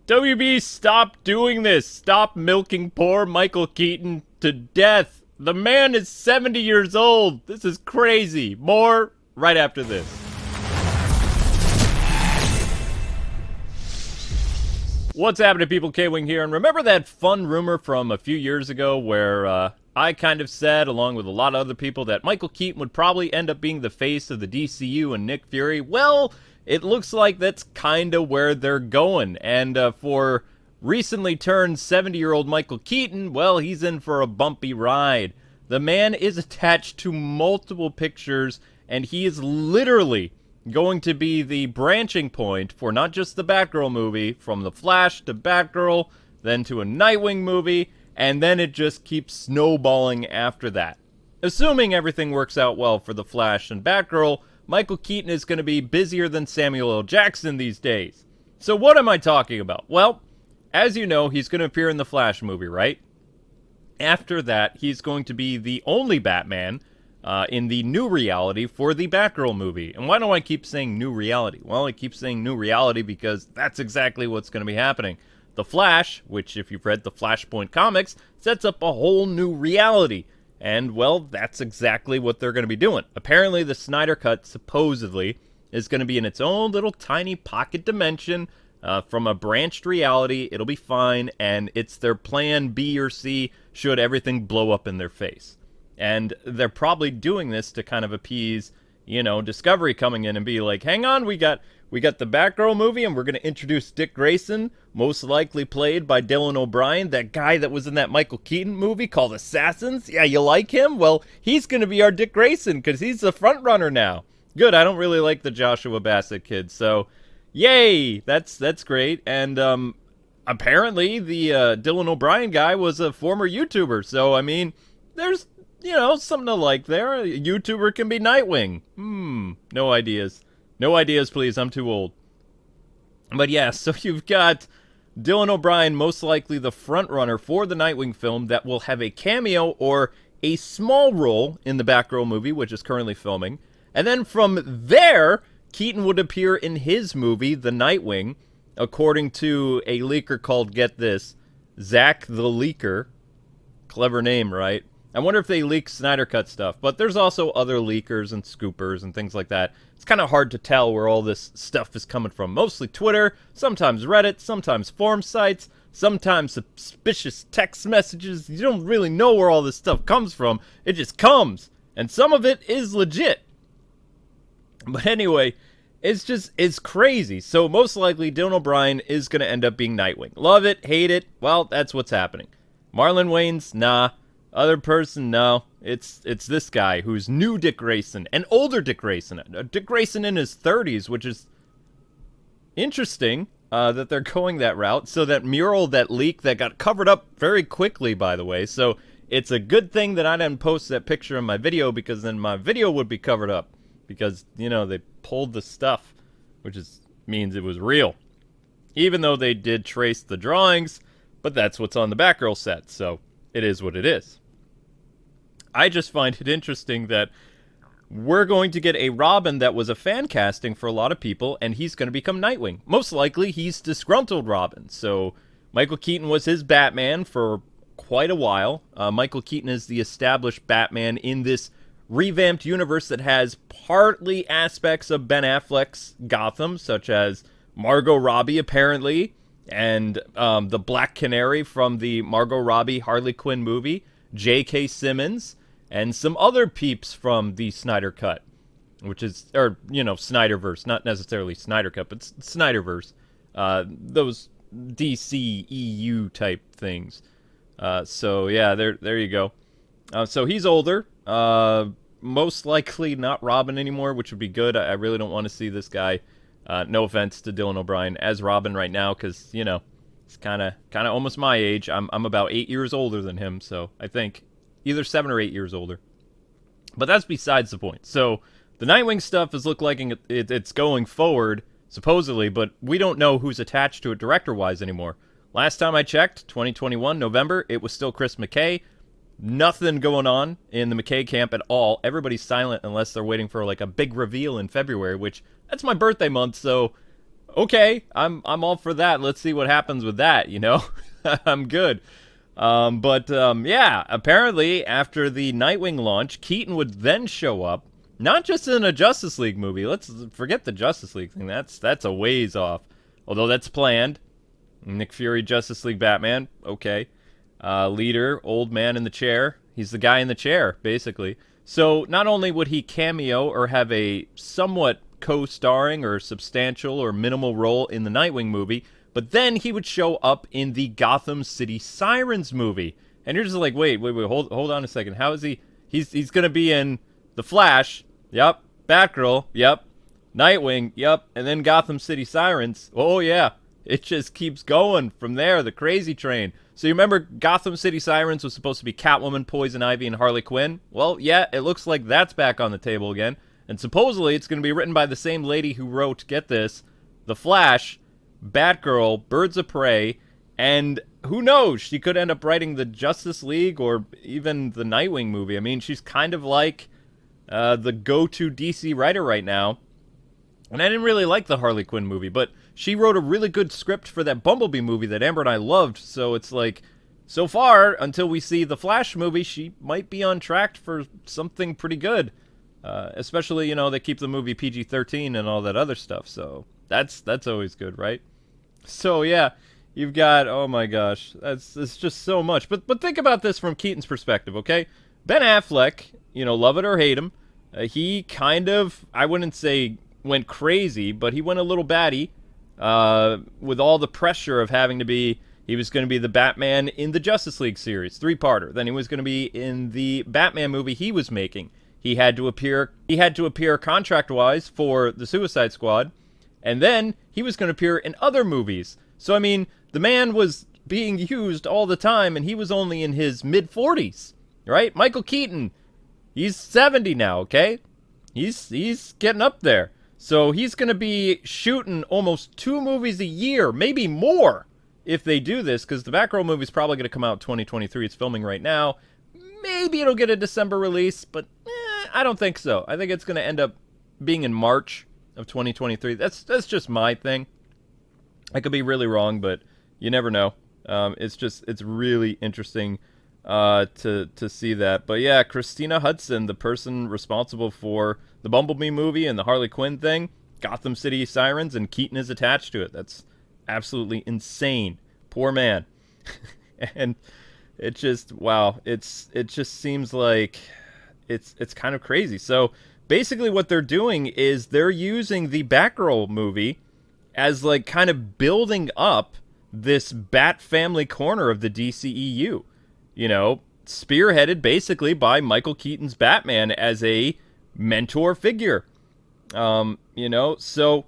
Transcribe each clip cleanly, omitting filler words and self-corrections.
WB, stop doing this. Stop milking poor Michael Keaton to death. The man is 70 years old. This is crazy. More right after this. What's happening, people? K-Wing here. And remember that fun rumor from a few years ago where I kind of said, along with a lot of other people, that Michael Keaton would probably end up being the face of the DCU and Nick Fury? Well, it looks like that's kind of where they're going. And for recently turned 70-year-old Michael Keaton, well, he's in for a bumpy ride. The man is attached to multiple pictures, and he is literally going to be the branching point for not just the Batgirl movie, from The Flash to Batgirl, then to a Nightwing movie, and then it just keeps snowballing after that. Assuming everything works out well for The Flash and Batgirl, Michael Keaton is going to be busier than Samuel L. Jackson these days. So what am I talking about? Well, as you know, he's going to appear in the Flash movie, right? After that, he's going to be the only Batman in the new reality for the Batgirl movie. And why do I keep saying new reality? Well, I keep saying new reality because that's exactly what's going to be happening. The Flash, which if you've read the Flashpoint comics, sets up a whole new reality. And, well, that's exactly what they're going to be doing. Apparently, the Snyder Cut, supposedly, is going to be in its own little tiny pocket dimension from a branched reality. It'll be fine, and it's their plan B or C should everything blow up in their face. And they're probably doing this to kind of appease, you know, Discovery coming in and be like, hang on, we got the Batgirl movie, and we're going to introduce Dick Grayson, most likely played by Dylan O'Brien, that guy that was in that Michael Keaton movie called Assassins. Yeah, you like him? Well, he's going to be our Dick Grayson, because he's the front runner now. Good, I don't really like the Joshua Bassett kid, so yay, that's great. And apparently the Dylan O'Brien guy was a former YouTuber, so I mean, there's, you know, something to like there. A YouTuber can be Nightwing. No ideas. No ideas, please. I'm too old. But yeah, so you've got Dylan O'Brien, most likely the front runner for the Nightwing film, that will have a cameo or a small role in the Batgirl movie, which is currently filming. And then from there, Keaton would appear in his movie, The Nightwing, according to a leaker called, get this, Zach the Leaker. Clever name, right? I wonder if they leak Snyder Cut stuff, but there's also other leakers and scoopers and things like that. It's kind of hard to tell where all this stuff is coming from. Mostly Twitter, sometimes Reddit, sometimes forum sites, sometimes suspicious text messages. You don't really know where all this stuff comes from. It just comes, and some of it is legit. But anyway, it's crazy. So most likely Dylan O'Brien is going to end up being Nightwing. Love it, hate it, well, that's what's happening. Marlon Wayans, nah. Other person, no. It's this guy who's new Dick Grayson, an older Dick Grayson. Dick Grayson in his 30s, which is interesting that they're going that route. So that mural, that leak, that got covered up very quickly, by the way. So it's a good thing that I didn't post that picture in my video, because then my video would be covered up. Because, you know, they pulled the stuff, which means it was real. Even though they did trace the drawings, but that's what's on the Batgirl set, so it is what it is. I just find it interesting that we're going to get a Robin that was a fan casting for a lot of people, and he's going to become Nightwing. Most likely, he's disgruntled Robin. So Michael Keaton was his Batman for quite a while. Michael Keaton is the established Batman in this revamped universe that has partly aspects of Ben Affleck's Gotham, such as Margot Robbie, apparently, and the Black Canary from the Margot Robbie Harley Quinn movie, J.K. Simmons, and some other peeps from the Snyder Cut, which is, or, you know, Snyderverse, not necessarily Snyder Cut, but Snyderverse, those DCEU type things. So yeah, there you go. So he's older, most likely not Robin anymore, which would be good. I really don't want to see this guy, no offense to Dylan O'Brien, as Robin right now, because, you know, he's kind of almost my age. I'm about 8 years older than him, so I think either 7 or 8 years older. But that's besides the point. So the Nightwing stuff is looking it's going forward, supposedly, but we don't know who's attached to it director-wise anymore. Last time I checked, 2021, November, it was still Chris McKay. Nothing going on in the McKay camp at all. Everybody's silent unless they're waiting for like a big reveal in February, which that's my birthday month, so Okay, I'm all for that. Let's see what happens with that, you know? I'm good. Yeah, apparently after the Nightwing launch, Keaton would then show up, not just in a Justice League movie. Let's forget the Justice League thing. That's a ways off. Although that's planned. Nick Fury, Justice League Batman, okay. Leader, old man in the chair. He's the guy in the chair, basically. So not only would he cameo or have a somewhat co-starring or substantial or minimal role in the Nightwing movie, but then he would show up in the Gotham City Sirens movie. And you're just like, wait, hold on a second. How is he? He's going to be in The Flash, yep. Batgirl, yep. Nightwing, yep. And then Gotham City Sirens. Oh, yeah. It just keeps going from there, the crazy train. So you remember Gotham City Sirens was supposed to be Catwoman, Poison Ivy, and Harley Quinn? Well, yeah, it looks like that's back on the table again. And supposedly it's going to be written by the same lady who wrote, get this, The Flash, Batgirl, Birds of Prey, and who knows, she could end up writing the Justice League or even the Nightwing movie. I mean, she's kind of like the go-to DC writer right now. And I didn't really like the Harley Quinn movie, but she wrote a really good script for that Bumblebee movie that Amber and I loved, so it's like, so far, until we see the Flash movie, she might be on track for something pretty good. Especially, you know, they keep the movie PG-13 and all that other stuff, so that's always good, right? So, yeah, you've got, oh my gosh, it's just so much. But think about this from Keaton's perspective, okay? Ben Affleck, you know, love it or hate him, he kind of, I wouldn't say went crazy, but he went a little batty with all the pressure of having to be, he was going to be the Batman in the Justice League series, 3-parter. Then he was going to be in the Batman movie he was making. He had to appear contract-wise for the Suicide Squad, and then he was going to appear in other movies. So, I mean, the man was being used all the time, and he was only in his mid-40s, right? Michael Keaton, he's 70 now, okay? He's getting up there. So he's going to be shooting almost 2 movies a year, maybe more, if they do this, because the Batgirl movie is probably going to come out 2023. It's filming right now. Maybe it'll get a December release, but I don't think so. I think it's going to end up being in March of 2023. That's just my thing. I could be really wrong, but you never know. It's really interesting to see that. But yeah, Christina Hudson, the person responsible for the Bumblebee movie and the Harley Quinn thing, Gotham City Sirens, and Keaton is attached to it. That's absolutely insane. Poor man. And it just, wow, it just seems like it's kind of crazy. So basically what they're doing is they're using the Batgirl movie as like kind of building up this Bat family corner of the DCEU. You know, spearheaded basically by Michael Keaton's Batman as a mentor figure. You know, so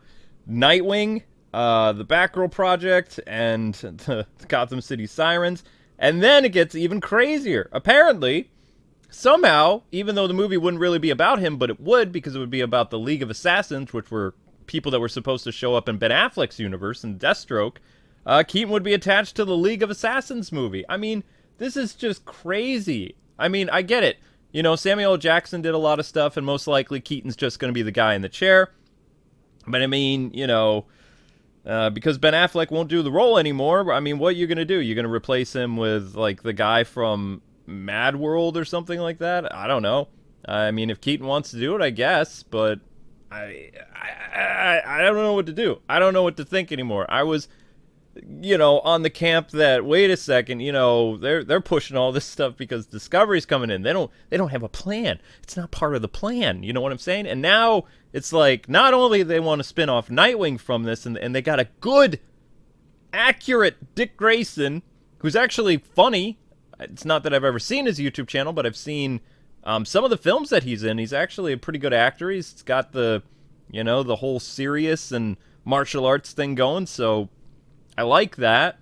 Nightwing, the Batgirl project, and the Gotham City Sirens. And then it gets even crazier. Apparently, somehow, even though the movie wouldn't really be about him, but it would, because it would be about the League of Assassins, which were people that were supposed to show up in Ben Affleck's universe in Deathstroke, Keaton would be attached to the League of Assassins movie. I mean, this is just crazy. I mean, I get it. You know, Samuel L. Jackson did a lot of stuff, and most likely Keaton's just going to be the guy in the chair. But I mean, you know, because Ben Affleck won't do the role anymore, I mean, what are you going to do? You're going to replace him with, like, the guy from Mad World or something like that? I don't know. I mean, if Keaton wants to do it, I guess, but I don't know what to do. I don't know what to think anymore. I was, you know, on the camp that, wait a second, you know, they're pushing all this stuff because Discovery's coming in. They don't have a plan. It's not part of the plan. You know what I'm saying? And now it's like, not only they want to spin off Nightwing from this, and they got a good, accurate Dick Grayson, who's actually funny. It's not that I've ever seen his YouTube channel, but I've seen some of the films that he's in. He's actually a pretty good actor. He's got the, you know, the whole serious and martial arts thing going, so I like that.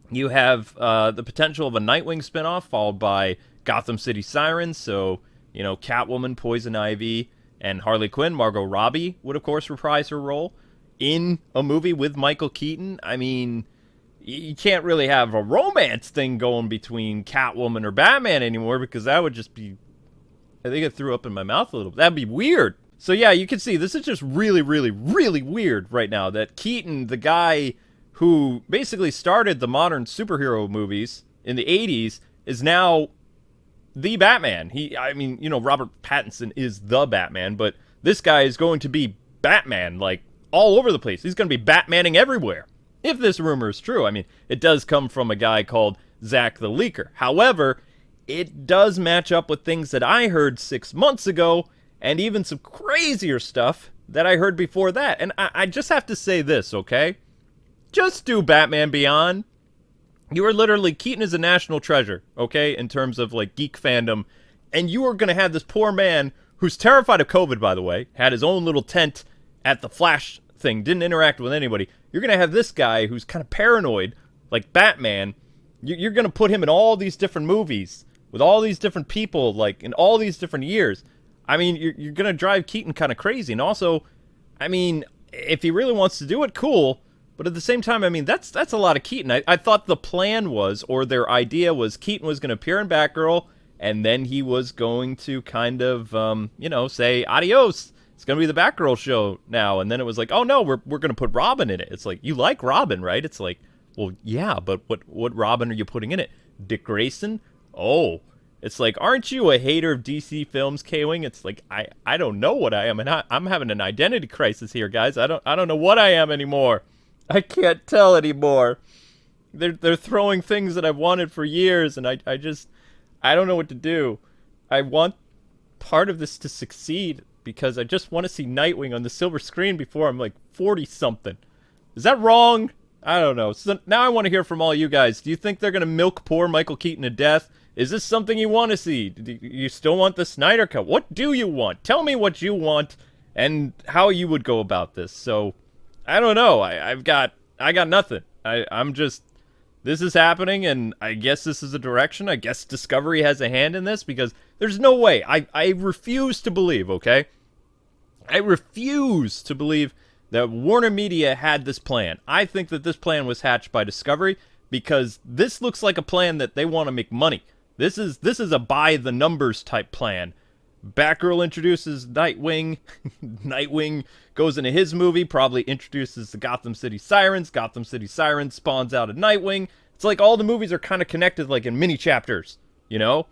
You have the potential of a Nightwing spinoff followed by Gotham City Sirens, so, you know, Catwoman, Poison Ivy, and Harley Quinn. Margot Robbie would, of course, reprise her role in a movie with Michael Keaton. I mean, you can't really have a romance thing going between Catwoman or Batman anymore, because that would just be, I think it threw up in my mouth a little. That'd be weird. So yeah, you can see this is just really, really, really weird right now that Keaton, the guy who basically started the modern superhero movies in the 80s, is now the Batman. I mean, Robert Pattinson is the Batman, but this guy is going to be Batman, like, all over the place. He's going to be Batmaning everywhere. If this rumor is true. I mean, it does come from a guy called Zach the Leaker. However, it does match up with things that I heard 6 months ago, and even some crazier stuff that I heard before that. And I just have to say this, okay? Just do Batman Beyond. You are literally, Keaton is a national treasure, okay, in terms of, like, geek fandom. And you are going to have this poor man who's terrified of COVID, by the way, had his own little tent at the Flash thing, didn't interact with anybody. You're going to have this guy who's kind of paranoid, like Batman. You're going to put him in all these different movies with all these different people, like, in all these different years. I mean, you're going to drive Keaton kind of crazy. And also, I mean, if he really wants to do it, cool. But at the same time, I mean, that's a lot of Keaton. I thought the plan was, or their idea was, Keaton was going to appear in Batgirl, and then he was going to kind of, say, adios. It's going to be the Batgirl show now. And then it was like, oh, no, we're going to put Robin in it. It's like, you like Robin, right? It's like, well, yeah, but what Robin are you putting in it? Dick Grayson? Oh. It's like, aren't you a hater of DC films, K-Wing? It's like, I don't know what I am, and I'm having an identity crisis here, guys. I don't know what I am anymore. I can't tell anymore. They're throwing things that I've wanted for years, and I don't know what to do. I want part of this to succeed because I just want to see Nightwing on the silver screen before I'm like 40-something. Is that wrong? I don't know. So now I want to hear from all you guys. Do you think they're going to milk poor Michael Keaton to death? Is this something you want to see? Do you still want the Snyder Cut? What do you want? Tell me what you want and how you would go about this. So, I don't know. I got nothing. I'm just, this is happening, and I guess this is a direction. I guess Discovery has a hand in this, because there's no way. I refuse to believe, okay? I refuse to believe that Warner Media had this plan. I think that this plan was hatched by Discovery, because this looks like a plan that they want to make money. This is a by-the-numbers type plan. Batgirl introduces Nightwing. Nightwing goes into his movie, probably introduces the Gotham City Sirens. Gotham City Sirens spawns out a Nightwing. It's like all the movies are kind of connected, like in mini chapters, you know?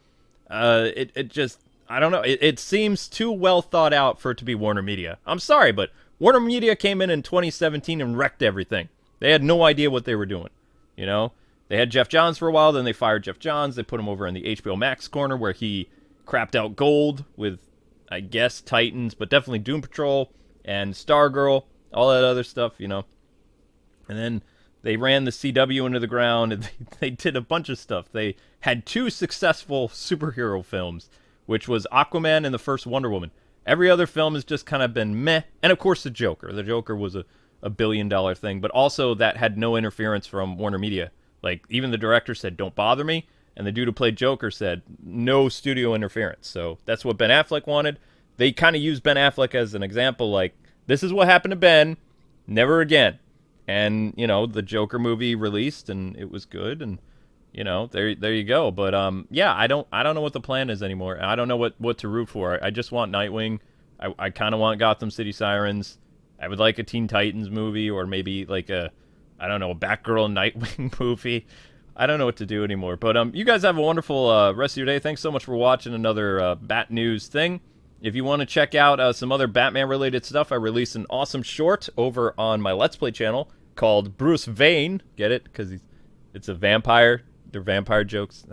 It just, I don't know. It seems too well thought out for it to be Warner Media. I'm sorry, but Warner Media came in 2017 and wrecked everything. They had no idea what they were doing, you know? They had Jeff Johns for a while, then they fired Jeff Johns. They put him over in the HBO Max corner where he crapped out gold with, I guess, Titans, but definitely Doom Patrol and Stargirl, all that other stuff, you know. And then they ran the CW into the ground, and they did a bunch of stuff. They had 2 successful superhero films, which was Aquaman and the first Wonder Woman. Every other film has just kind of been meh. And, of course, The Joker. The Joker was a billion-dollar thing, but also that had no interference from Warner Media. Like, even the director said, don't bother me. And the dude who played Joker said, no studio interference. So that's what Ben Affleck wanted. They kind of used Ben Affleck as an example, like, this is what happened to Ben, never again. And, you know, the Joker movie released, and it was good, and, you know, there you go. But, yeah, I don't know what the plan is anymore. I don't know what to root for. I just want Nightwing. I kind of want Gotham City Sirens. I would like a Teen Titans movie, or maybe like a Batgirl and Nightwing movie. I don't know what to do anymore. But you guys have a wonderful rest of your day. Thanks so much for watching another Bat News thing. If you want to check out some other Batman-related stuff, I released an awesome short over on my Let's Play channel called Bruce Wayne. Get it? Because it's a vampire. They're vampire jokes.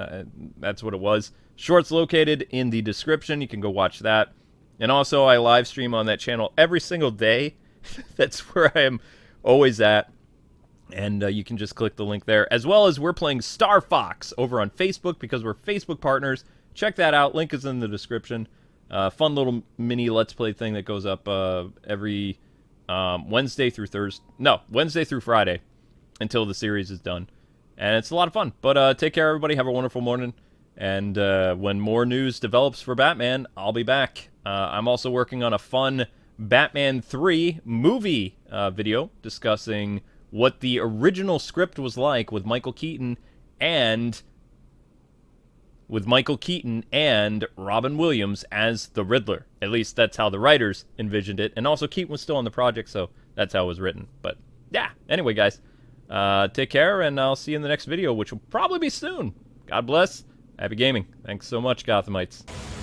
That's what it was. Short's located in the description. You can go watch that. And also, I live stream on that channel every single day. That's where I am always at. And you can just click the link there. As well as we're playing Star Fox over on Facebook because we're Facebook partners. Check that out. Link is in the description. Fun little mini Let's Play thing that goes up every Wednesday through Friday until the series is done. And it's a lot of fun. But take care, everybody. Have a wonderful morning. And when more news develops for Batman, I'll be back. I'm also working on a fun Batman 3 movie video discussing what the original script was like with Michael Keaton and with Michael Keaton and Robin Williams as the Riddler. At least that's how the writers envisioned it. And also Keaton was still on the project, so that's how it was written. But yeah, anyway, guys, take care, and I'll see you in the next video, which will probably be soon. God bless. Happy gaming. Thanks so much, Gothamites.